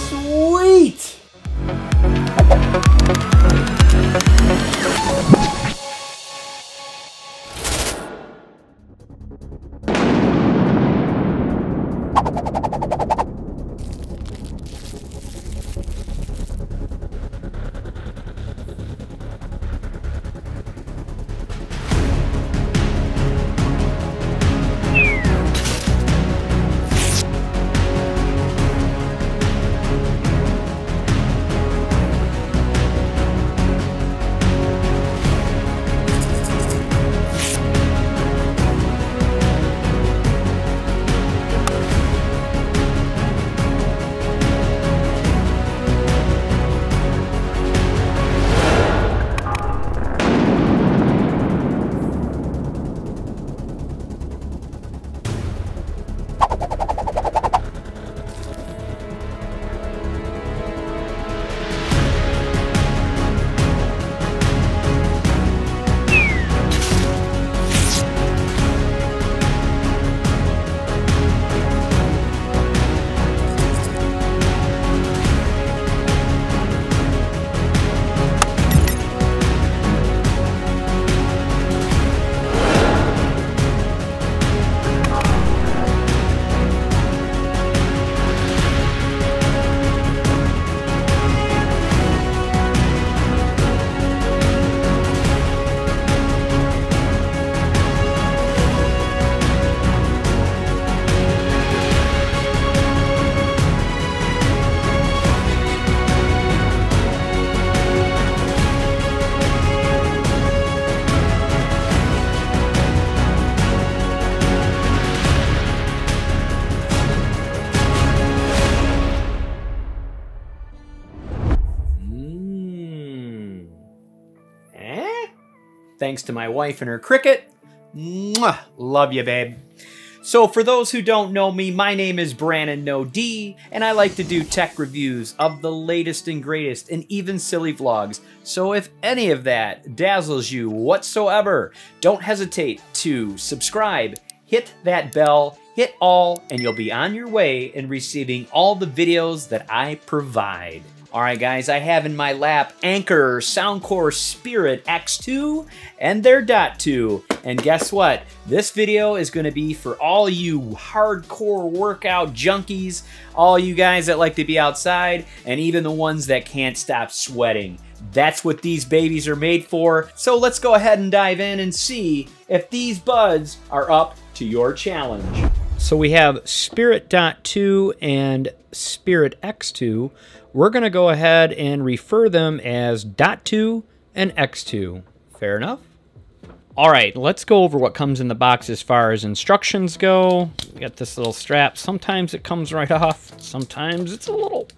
Sweet! Thanks to my wife and her cricket. Mwah! Love you, babe. So for those who don't know me, my name is Brannon No, and I like to do tech reviews of the latest and greatest and even silly vlogs. So if any of that dazzles you whatsoever, don't hesitate to subscribe, hit that bell, hit all, and you'll be on your way in receiving all the videos that I provide. Alright guys, I have in my lap Anker, Soundcore Spirit X2, and their Dot2. And guess what? This video is going to be for all you hardcore workout junkies, all you guys that like to be outside, and even the ones that can't stop sweating. That's what these babies are made for. So let's go ahead and dive in and see if these buds are up to your challenge. So we have Spirit Dot2 and Spirit X2. We're going to go ahead and refer them as Dot2 and X2. Fair enough? All right, let's go over what comes in the box as far as instructions go. We got this little strap. Sometimes it comes right off. Sometimes it's a little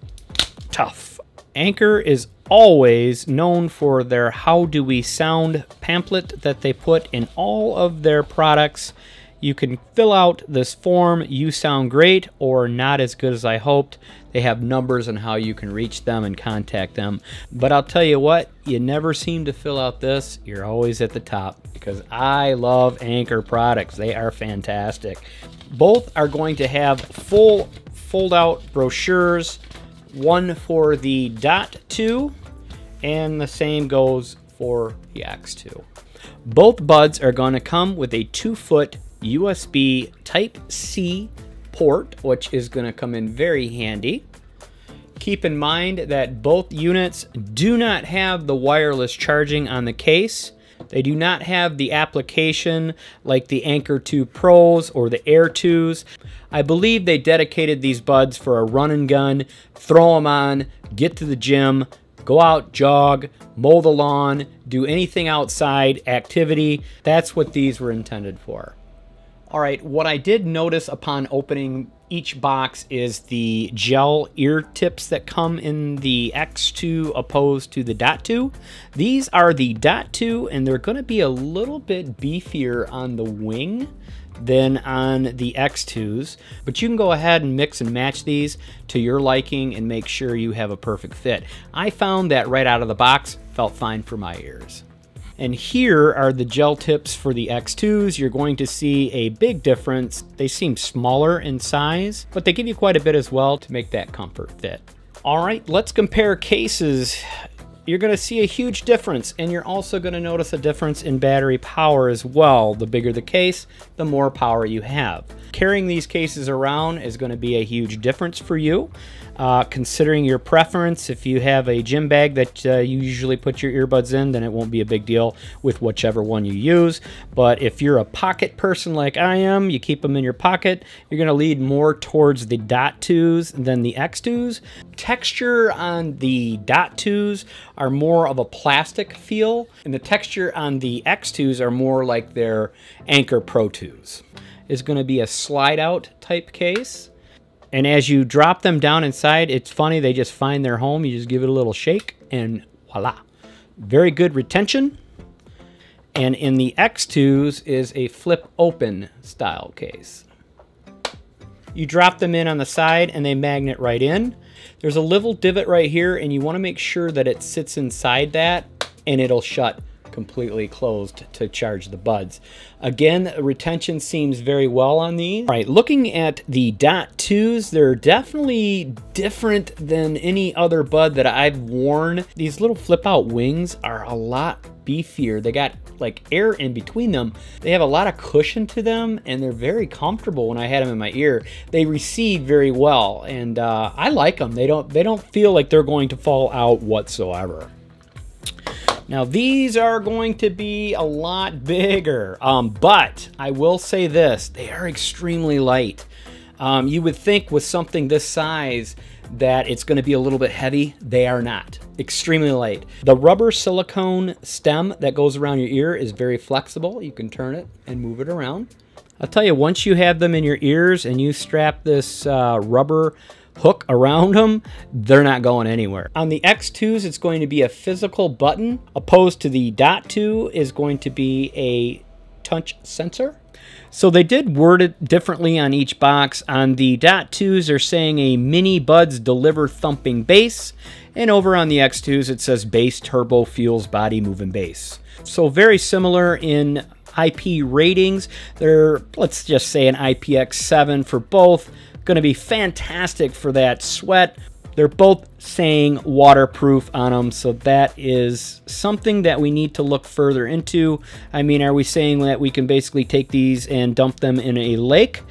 tough. Anker is always known for their How Do We Sound pamphlet that they put in all of their products. You can fill out this form, you sound great or not as good as I hoped. They have numbers on how you can reach them and contact them. But I'll tell you what, you never seem to fill out this. You're always at the top because I love Anker products. They are fantastic. Both are going to have full fold-out brochures, one for the Dot2 and the same goes for the X2. Both buds are going to come with a 2-foot USB Type-C port, which is going to come in very handy. Keep in mind that both units do not have the wireless charging on the case. They do not have the application like the Anker 2 Pros or the Air 2s. I believe they dedicated these buds for a run and gun, throw them on, get to the gym, go out, jog, mow the lawn, do anything outside activity. That's what these were intended for. All right, what I did notice upon opening each box is the gel ear tips that come in the X2 opposed to the Dot2. These are the Dot2 and they're going to be a little bit beefier on the wing than on the X2s, but you can go ahead and mix and match these to your liking and make sure you have a perfect fit. I found that right out of the box felt fine for my ears. And here are the gel tips for the X2s. You're going to see a big difference. They seem smaller in size, but they give you quite a bit as well to make that comfort fit. All right, let's compare cases. You're going to see a huge difference, and you're also going to notice a difference in battery power as well. The bigger the case, the more power you have. Carrying these cases around is going to be a huge difference for you. Considering your preference, if you have a gym bag that you usually put your earbuds in, then it won't be a big deal with whichever one you use. But if you're a pocket person like I am, you keep them in your pocket, you're going to lead more towards the Dot2s than the X2s. Texture on the Dot2s are more of a plastic feel, and the texture on the X2s are more like their Anker Pro 2s. It's going to be a slide out type case. And as you drop them down inside, it's funny, they just find their home. You just give it a little shake and voila. Very good retention. And in the X2s is a flip open style case. You drop them in on the side and they magnet right in. There's a little divot right here and you want to make sure that it sits inside that and it'll shut completely closed to charge the buds. Again, retention seems very well on these. All right, looking at the Dot2s, they're definitely different than any other bud that I've worn. These little flip out wings are a lot beefier. They got like air in between them. They have a lot of cushion to them and they're very comfortable when I had them in my ear. They recede very well and I like them. They don't feel like they're going to fall out whatsoever. Now these are going to be a lot bigger, but I will say this, they are extremely light. You would think with something this size that it's going to be a little bit heavy. They are not. Extremely light. The rubber silicone stem that goes around your ear is very flexible. You can turn it and move it around. I'll tell you, once you have them in your ears and you strap this rubber hook around them, they're not going anywhere. On the X2s, it's going to be a physical button, opposed to the Dot2 is going to be a touch sensor. So they did word it differently on each box. On the Dot2s, they're saying a mini buds deliver thumping bass, and over on the X2s, it says bass turbo fuels body moving bass. So very similar in IP ratings. They're, let's just say, an IPX7 for both. Going to be fantastic for that sweat. They're both saying waterproof on them, so that is something that we need to look further into. I mean, are we saying that we can basically take these and dump them in a lake?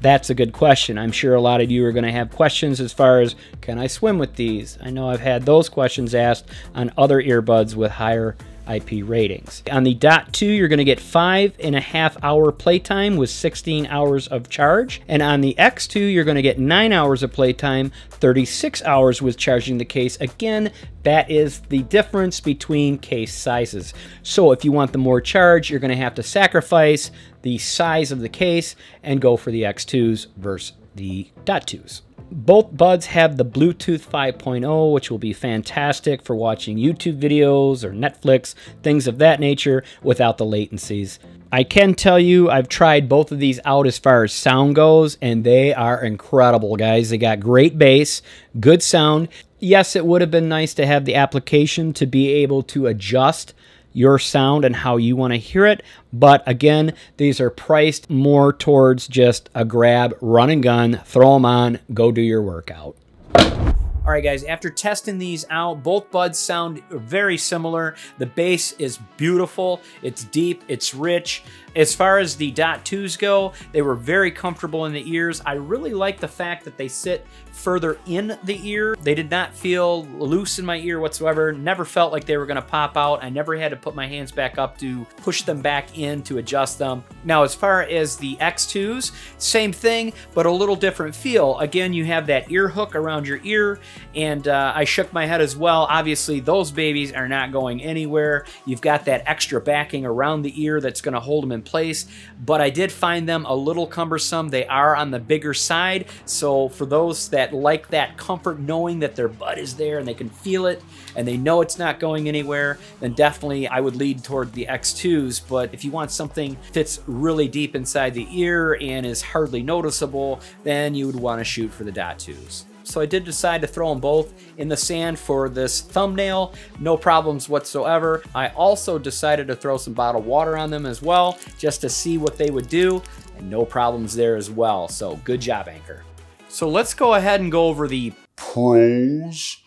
That's a good question. I'm sure a lot of you are going to have questions as far as, can I swim with these? I know I've had those questions asked on other earbuds with higher IP ratings. On the Dot2, you're going to get 5.5 hour playtime with 16 hours of charge. And on the X2, you're going to get 9 hours of playtime, 36 hours with charging the case. Again, that is the difference between case sizes. So if you want the more charge, you're going to have to sacrifice the size of the case and go for the X2s versus the Dot2s. Both buds have the Bluetooth 5.0, which will be fantastic for watching YouTube videos or Netflix, things of that nature, without the latencies. I can tell you I've tried both of these out as far as sound goes, and they are incredible, guys. They got great bass, good sound. Yes, it would have been nice to have the application to be able to adjust your sound and how you want to hear it, but again, these are priced more towards just a grab, run and gun, throw them on, go do your workout. All right, guys, after testing these out, both buds sound very similar. The bass is beautiful, it's deep, it's rich. As far as the Dot2s go, they were very comfortable in the ears. I really like the fact that they sit further in the ear. They did not feel loose in my ear whatsoever. Never felt like they were gonna pop out. I never had to put my hands back up to push them back in to adjust them. Now, as far as the X2s, same thing, but a little different feel. Again, you have that ear hook around your ear, and I shook my head as well. Obviously, those babies are not going anywhere. You've got that extra backing around the ear that's gonna hold them in place, but I did find them a little cumbersome. They are on the bigger side, so for those that like that comfort knowing that their bud is there and they can feel it and they know it's not going anywhere, then definitely I would lead toward the X2s. But if you want something that fits really deep inside the ear and is hardly noticeable, then you would want to shoot for the Dot2s. so I did decide to throw them both in the sand for this thumbnail. No problems whatsoever. I also decided to throw some bottled water on them as well, just to see what they would do, and no problems there as well. So good job, Anker. So let's go ahead and go over the pros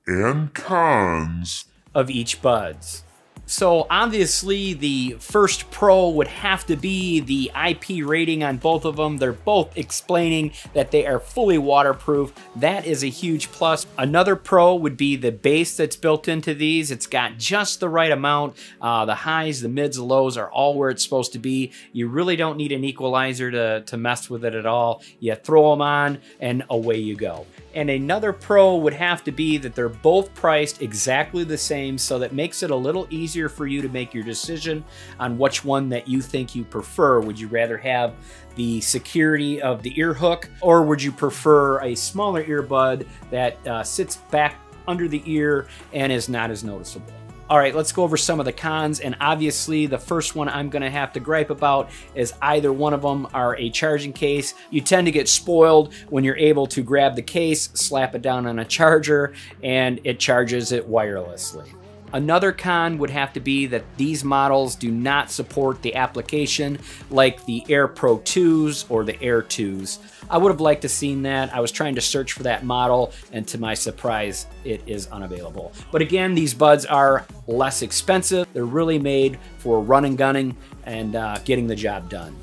and cons of each buds. So obviously the first pro would have to be the IP rating on both of them. They're both explaining that they are fully waterproof. That is a huge plus. Another pro would be the bass that's built into these. It's got just the right amount. The highs, the mids, the lows are all where it's supposed to be. You really don't need an equalizer to mess with it at all. You throw them on and away you go. And another pro would have to be that they're both priced exactly the same, so that makes it a little easier for you to make your decision on which one that you think you prefer. Would you rather have the security of the ear hook, or would you prefer a smaller earbud that sits back under the ear and is not as noticeable? All right, let's go over some of the cons, and obviously the first one I'm gonna have to gripe about is either one of them are a charging case. You tend to get spoiled when you're able to grab the case, slap it down on a charger, and it charges it wirelessly. Another con would have to be that these models do not support the application like the Air Pro 2s or the Air 2s. I would have liked to seen that. I was trying to search for that model, and to my surprise, it is unavailable. But again, these buds are less expensive. They're really made for running, gunning, and getting the job done.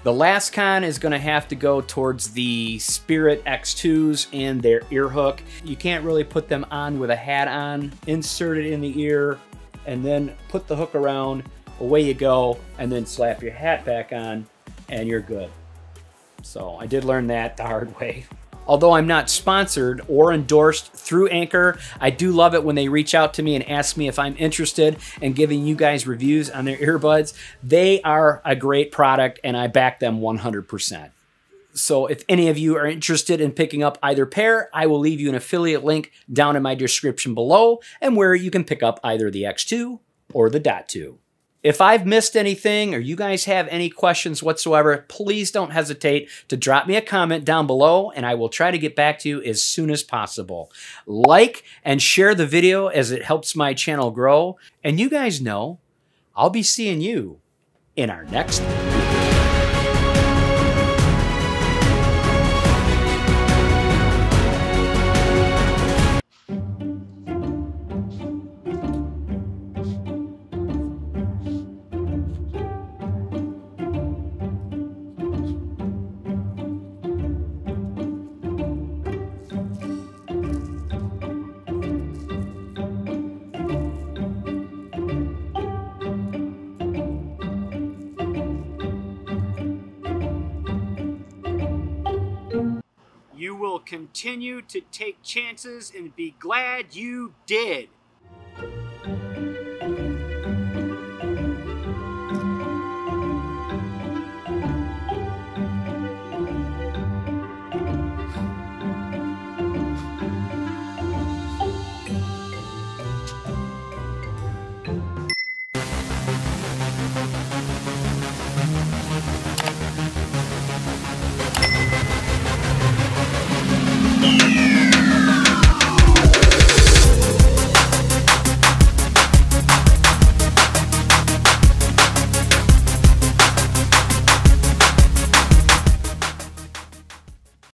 The last con is going to have to go towards the Spirit X2s and their ear hook. You can't really put them on with a hat on, insert it in the ear, and then put the hook around, away you go, and then slap your hat back on, and you're good. So I did learn that the hard way. Although I'm not sponsored or endorsed through Anker, I do love it when they reach out to me and ask me if I'm interested in giving you guys reviews on their earbuds. They are a great product, and I back them 100%. So if any of you are interested in picking up either pair, I will leave you an affiliate link down in my description below, and where you can pick up either the X2 or the Dot2. If I've missed anything, or you guys have any questions whatsoever, please don't hesitate to drop me a comment down below, and I will try to get back to you as soon as possible. Like and share the video, as it helps my channel grow. And you guys know, I'll be seeing you in our next video. You will continue to take chances and be glad you did.